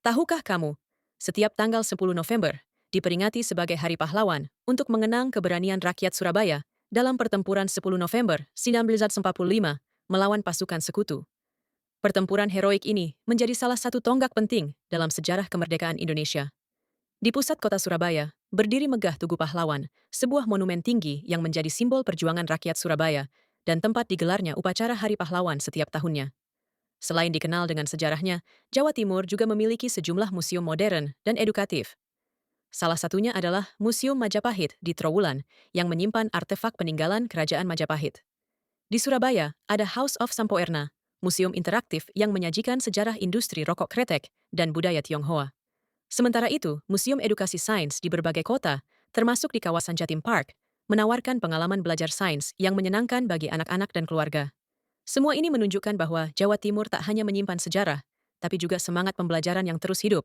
Tahukah kamu, setiap tanggal 10 November diperingati sebagai Hari Pahlawan untuk mengenang keberanian rakyat Surabaya dalam pertempuran 10 November 1945 melawan pasukan sekutu. Pertempuran heroik ini menjadi salah satu tonggak penting dalam sejarah kemerdekaan Indonesia. Di pusat kota Surabaya, berdiri megah Tugu Pahlawan, sebuah monumen tinggi yang menjadi simbol perjuangan rakyat Surabaya dan tempat digelarnya upacara Hari Pahlawan setiap tahunnya. Selain dikenal dengan sejarahnya, Jawa Timur juga memiliki sejumlah museum modern dan edukatif. Salah satunya adalah Museum Majapahit di Trowulan yang menyimpan artefak peninggalan Kerajaan Majapahit. Di Surabaya, ada House of Sampoerna, museum interaktif yang menyajikan sejarah industri rokok kretek dan budaya Tionghoa. Sementara itu, Museum Edukasi Sains di berbagai kota, termasuk di kawasan Jatim Park, menawarkan pengalaman belajar sains yang menyenangkan bagi anak-anak dan keluarga. Semua ini menunjukkan bahwa Jawa Timur tak hanya menyimpan sejarah, tapi juga semangat pembelajaran yang terus hidup.